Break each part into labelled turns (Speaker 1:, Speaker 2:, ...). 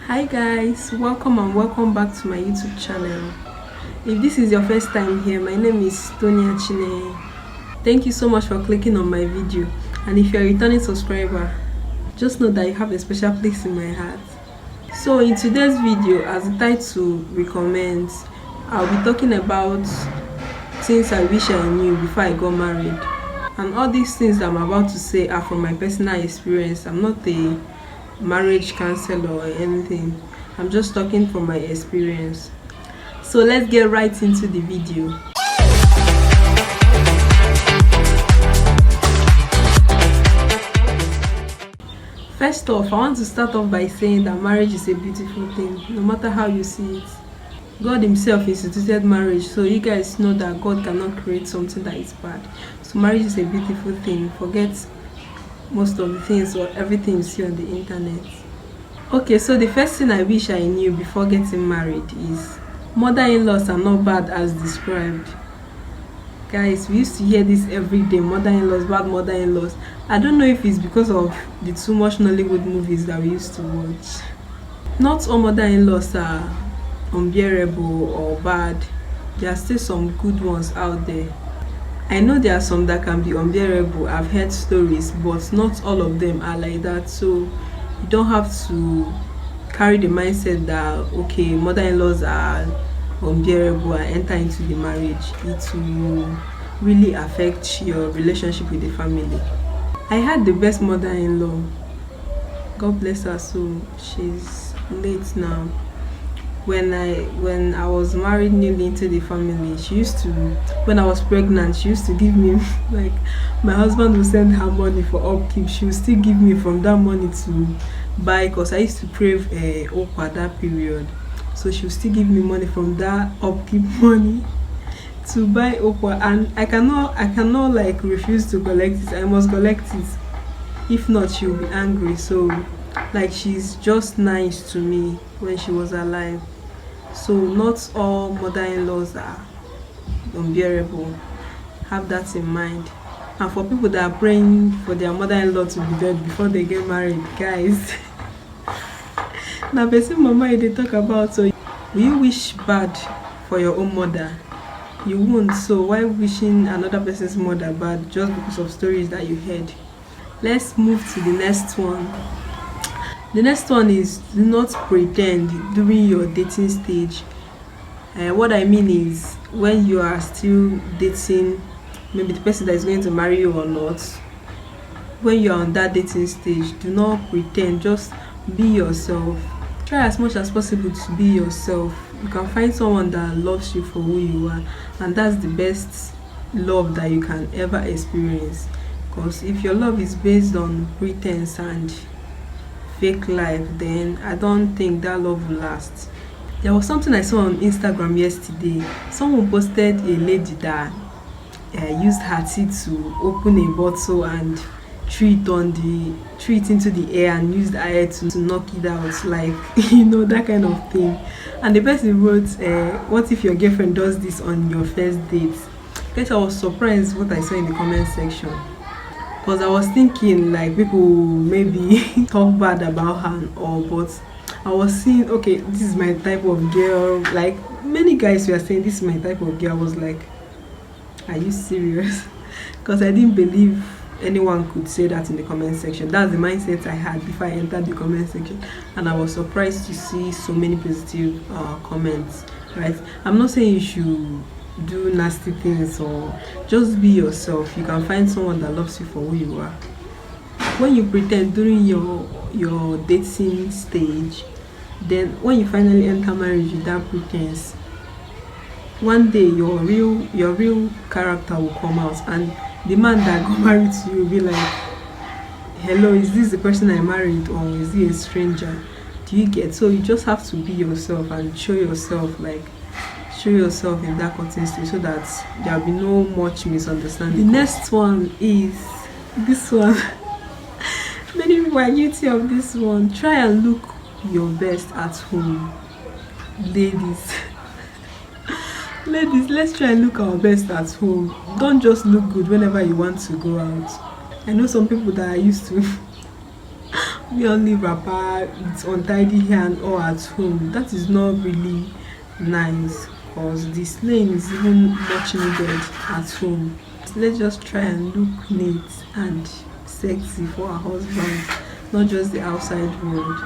Speaker 1: Hi guys, welcome and welcome back to my YouTube channel. If this is your first time here, my name is Tonia Chine. Thank you so much for clicking on my video, and if you're a returning subscriber, just know that you have a special place in my heart. So in today's video, as the title recommends, I'll be talking about things I wish I knew before I got married. And all these things that I'm about to say are from my personal experience. I'm not a marriage counselor or anything. I'm just talking from my experience. So let's get right into the video. First off, I want to start off by saying that marriage is a beautiful thing, no matter how you see it. God himself instituted marriage, so you guys know that God cannot create something that is bad. So marriage is a beautiful thing. Forget most of the things or everything you see on the internet. Okay, so the first thing I wish I knew before getting married is mother-in-laws are not bad as described. Guys, we used to hear this every day: mother-in-laws, bad mother-in-laws. I don't know if it's because of the too much Nollywood movies that we used to watch. Not all mother-in-laws are unbearable or bad. There are still some good ones out there. I know there are some that can be unbearable. I've heard stories, but not all of them are like that. So you don't have to carry the mindset that okay, mother-in-laws are unbearable and enter into the marriage. It will really affect your relationship with the family. I had the best mother-in-law. God bless her soul. She's late now. When I was married newly into the family, she used to, when I was pregnant, she used to give me like, my husband would send her money for upkeep, she would still give me from that money to buy, because I used to crave okwa that period. So she would still give me money from that upkeep money to buy okwa, and I cannot like refuse to collect it. I must collect it, if not she'll be angry. So like, she's just nice to me when she was alive. So not all mother-in-laws are unbearable. Have that in mind. And for people that are praying for their mother-in-law to be dead before they get married, guys, now person mama they talk about. So will you wish bad for your own mother? You won't. So why wishing another person's mother bad just because of stories that you heard? Let's move to the next one. The next one is, do not pretend during your dating stage. What I mean is, when you are still dating maybe the person that is going to marry you or not, when you are on that dating stage, do not pretend. Just be yourself. Try as much as possible to be yourself. You can find someone that loves you for who you are, and that's the best love that you can ever experience. Because if your love is based on pretense and fake life, then I don't think that love will last. There was something I saw on Instagram yesterday. Someone posted a lady that used her teeth to open a bottle and threw it into the air and used the air to knock it out, like that kind of thing. And the person wrote, what if your girlfriend does this on your first date? Guys, I was surprised what I saw in the comment section, because I was thinking like people maybe talk bad about her or, but I was seeing, okay, this is my type of girl. Like, many guys were saying this is my type of girl. I was like, are you serious? Because I didn't believe anyone could say that in the comment section. That's the mindset I had before I entered the comment section, and I was surprised to see so many positive comments. Right, I'm not saying you should do nasty things, or just be yourself. You can find someone that loves you for who you are. When you pretend during your dating stage, then when you finally enter marriage with that pretense, one day your real character will come out, and the man that got married to you will be like, hello, is this the person I married, or is he a stranger? Do you get? So you just have to be yourself and show yourself in that cutting stage, so that there will be no much misunderstanding. The next one is this one. Many people are guilty of this one. Try and look your best at home. Ladies, ladies, let's try and look our best at home. Don't just look good whenever you want to go out. I know some people that are used to we only wrapper with untidy hair and all at home. That is not really nice, because the slaying is even much needed at home. Let's just try and look neat and sexy for our husband, not just the outside world.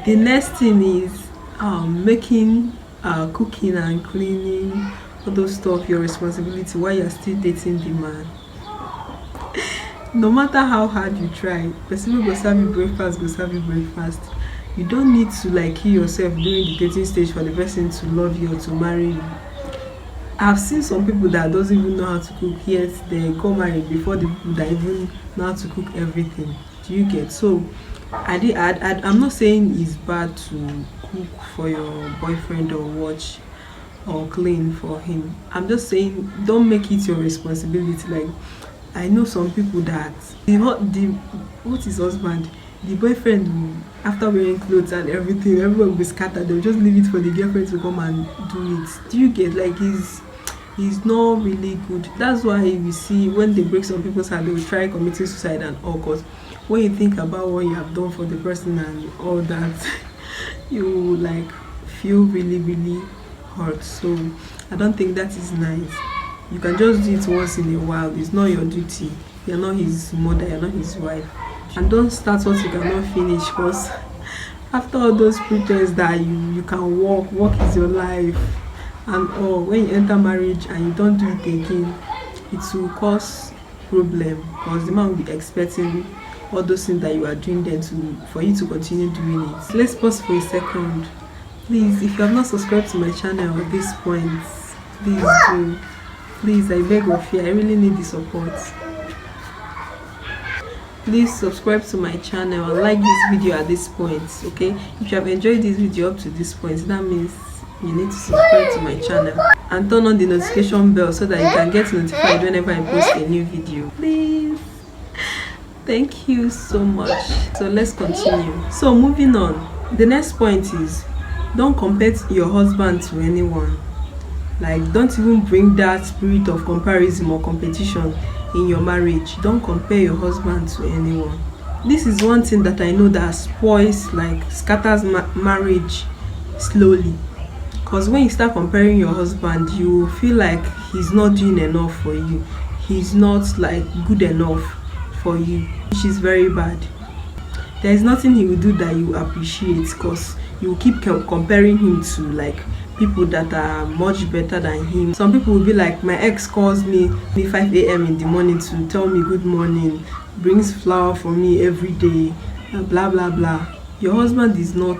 Speaker 1: The next thing is making cooking and cleaning, all those stuff your responsibility while you're still dating the man. No matter how hard you try, person wey go serve you breakfast go serve you breakfast. You don't need to like kill yourself during the dating stage for the person to love you or to marry you. I've seen some people that doesn't even know how to cook, yet they got married before the people that even know how to cook everything. Do you get? So I'm not saying it's bad to cook for your boyfriend or watch or clean for him. I'm just saying don't make it your responsibility. Like, I know some people that the what is husband, the boyfriend will, after wearing clothes and everything, everyone will be scattered. They'll just leave it for the girlfriend to come and do it. Do you get? Like, he's not really good. That's why we see when they break some people's heart, they will try committing suicide and all. Cause when you think about what you have done for the person and all that, you like feel really really hurt. So I don't think that is nice. You can just do it once in a while. It's not your duty. You're not his mother, you're not his wife. And don't start what you cannot finish, because after all those pretense that you can work is your life and all, when you enter marriage and you don't do it again, it will cause problem, because the man will be expecting all those things that you are doing then for you to continue doing it. Let's pause for a second. Please, if you have not subscribed to my channel at this point, please do. Please, I beg of you, I really need the support. Please subscribe to my channel and like this video at this point. Okay, if you have enjoyed this video up to this point, that means you need to subscribe to my channel and turn on the notification bell so that you can get notified whenever I post a new video. Please, thank you so much. So let's continue. So moving on, the next point is don't compare your husband to anyone. Like, don't even bring that spirit of comparison or competition in your marriage. Don't compare your husband to anyone. This is one thing that I know that spoils, like scatters marriage slowly. Because when you start comparing your husband, you feel like he's not doing enough for you. He's not like good enough for you, which is very bad. There is nothing he will do that you appreciate, because you keep comparing him to like people that are much better than him. Some people will be like, my ex calls me 5 a.m. in the morning to tell me good morning, brings flower for me every day, blah blah blah. Your husband is not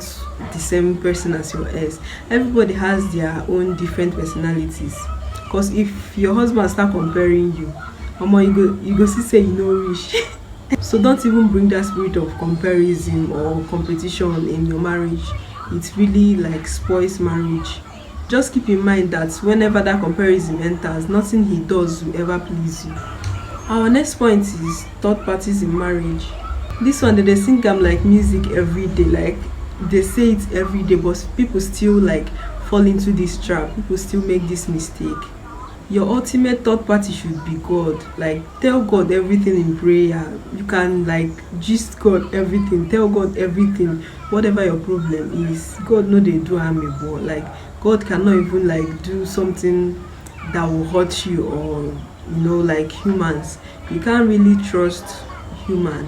Speaker 1: the same person as your ex. Everybody has their own different personalities. Because if your husband start comparing you, mama, you go see say you know rich. So don't even bring that spirit of comparison or competition in your marriage. It really like spoils marriage. Just keep in mind that whenever that comparison enters, nothing he does will ever please you. Our next point is third parties in marriage. This one, they sing them like music every day. Like, they say it every day, but people still like fall into this trap. People still make this mistake. Your ultimate third party should be God. Like, tell God everything in prayer. You can like gist God everything, tell God everything, whatever your problem is. God know they do harm you, but like God cannot even like do something that will hurt you, or like humans. You can't really trust human,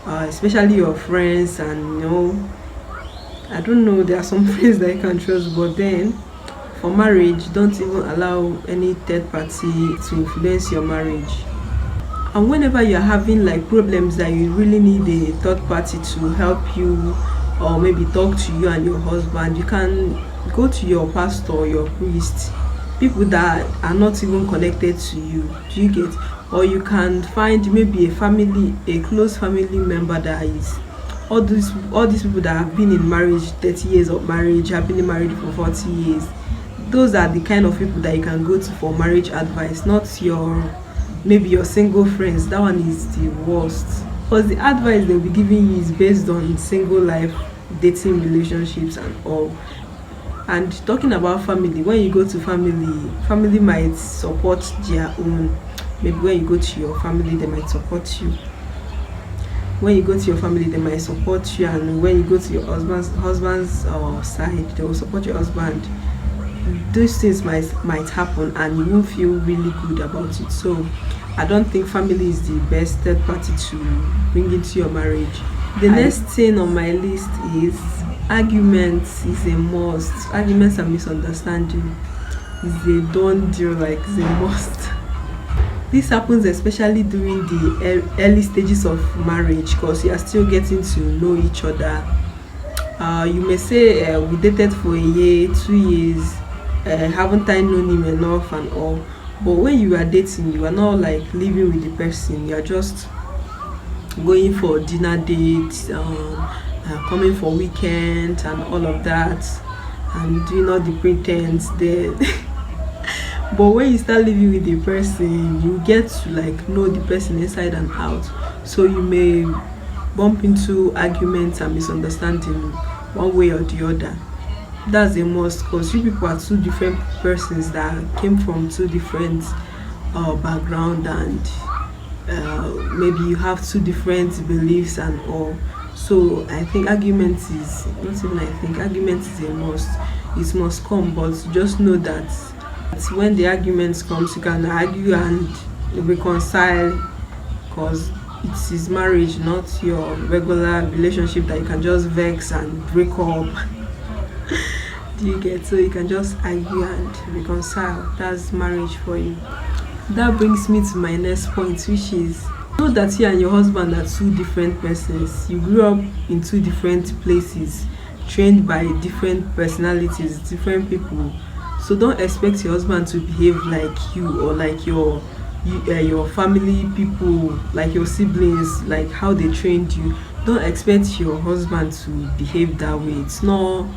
Speaker 1: especially your friends. And I don't know, there are some friends that you can trust, but then for marriage, don't even allow any third party to influence your marriage. And whenever you're having like problems that you really need a third party to help you, or maybe talk to you and your husband, you can go to your pastor or your priest, people that are not even connected to you. Do you get? Or you can find maybe a close family member that is all these people that have been in marriage 30 years of marriage, have been married for 40 years. Those are the kind of people that you can go to for marriage advice, not maybe your single friends. That one is the worst, because the advice they'll be giving you is based on single life, dating, relationships and all. And talking about family, when you go to family might support their own. Maybe when you go to your family, they might support you. when you go to your family, they might support you, and when you go to your husband's side, they will support your husband. Those things might happen, and you won't feel really good about it. So I don't think family is the best third party to bring into your marriage. The next thing on my list is arguments is a must. Arguments and misunderstanding is a done deal, like it's a must. This happens especially during the early stages of marriage, because you are still getting to know each other. You may say we dated for a year, 2 years, haven't I known him enough and all. But when you are dating, you are not like living with the person. You are just going for dinner dates, coming for weekends and all of that, and doing all the pretense there. But when you start living with the person, you get to like know the person inside and out. So you may bump into arguments and misunderstanding one way or the other. That's a must, because you people are two different persons that came from two different background, and maybe you have two different beliefs and all. So I think arguments is not even I think arguments is a must. It must come, but just know that when the arguments comes, you can argue and reconcile, because it is marriage, not your regular relationship that you can just vex and break up. Do you get? So you can just argue and reconcile. That's marriage for you. That brings me to my next point, which is know that you and your husband are two different persons. You grew up in two different places, trained by different personalities, different people. So don't expect your husband to behave like you, or like your family people, like your siblings, like how they trained you. Don't expect your husband to behave that way. It's not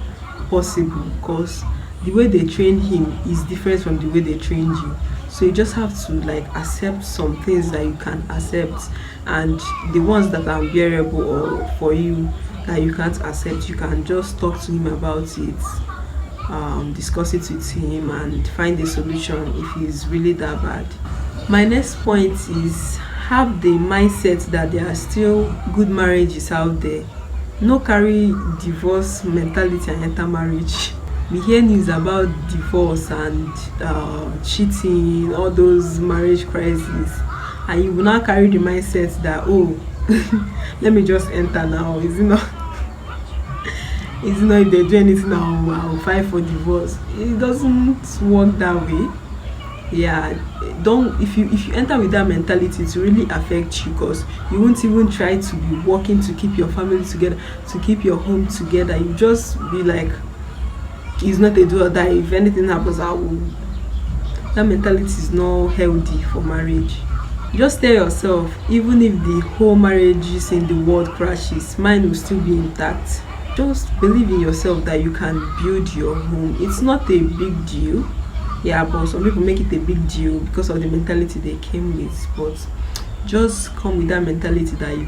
Speaker 1: possible, because the way they train him is different from the way they trained you. So you just have to like accept some things that you can accept, and the ones that are unbearable or for you that you can't accept, you can just talk to him about it, discuss it with him, and find a solution if it's really that bad. My next point is have the mindset that there are still good marriages out there. No carry divorce mentality and enter marriage. We hear news about divorce and cheating, all those marriage crises, and you will now carry the mindset that, oh, let me just enter now. Is it not? Is it not, if they do anything now, I'll fight for divorce? It doesn't work that way. Yeah, don't, if you enter with that mentality, it will really affect you, because you won't even try to be working to keep your family together, to keep your home together. You just be like, it's not a do or die. If anything happens, I will. That mentality is not healthy for marriage. Just tell yourself, even if the whole marriages in the world crashes, mine will still be intact. Just believe in yourself that you can build your home. It's not a big deal. Yeah, but some people make it a big deal because of the mentality they came with. But just come with that mentality that you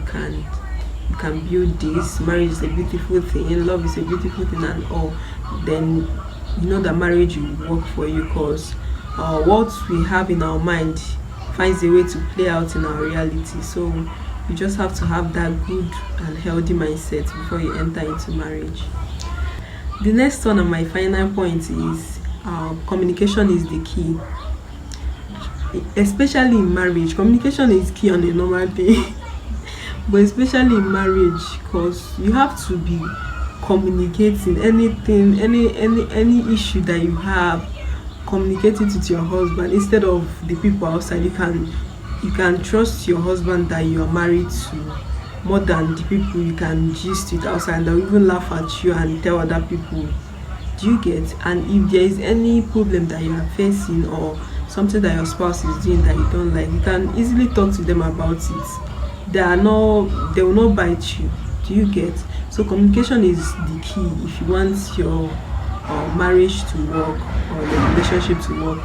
Speaker 1: can build this. Marriage is a beautiful thing, love is a beautiful thing, and all. Then you know that marriage will work for you, because what we have in our mind finds a way to play out in our reality. So you just have to have that good and healthy mindset before you enter into marriage. The next one and my final point is communication is the key. Especially in marriage, communication is key on a normal day. But especially in marriage, because you have to be communicating anything, any issue that you have, communicate it with your husband instead of the people outside. You can trust your husband that you are married to more than the people you can gist with outside. They'll even laugh at you and tell other people. Do you get? And if there is any problem that you are facing, or something that your spouse is doing that you don't like, you can easily talk to them about it. They will not bite you. Do you get? So communication is the key if you want your marriage to work, or your relationship to work.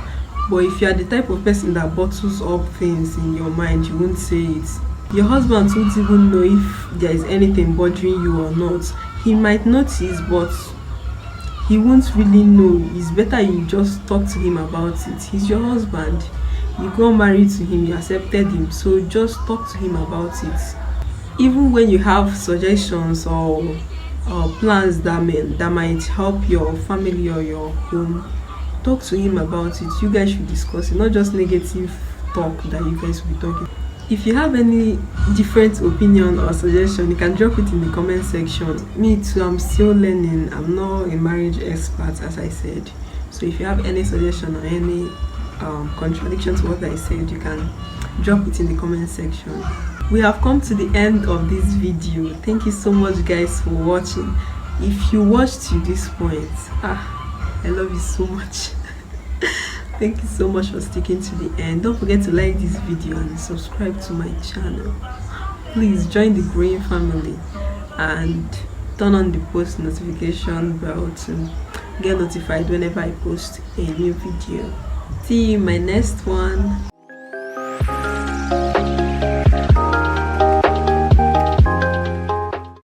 Speaker 1: But if you are the type of person that bottles up things in your mind, you won't say it. Your husband won't even know if there is anything bothering you or not. He might notice, but he won't really know. It's better you just talk to him about it. He's your husband. You got married to him, you accepted him, so just talk to him about it. Even when you have suggestions or plans that might help your family or your home, talk to him about it. You guys should discuss it, not just negative talk that you guys will be talking. If you have any different opinion or suggestion, you can drop it in the comment section. Me too, I'm still learning. I'm not a marriage expert, as I said. So if you have any suggestion or any contradiction to what I said, you can drop it in the comment section. We have come to the end of this video. Thank you so much guys for watching. If you watched to this point, I love you so much. Thank you so much for sticking to the end. Don't forget to like this video and subscribe to my channel. Please join the growing family and turn on the post notification bell to get notified whenever I post a new video. See you in my next one.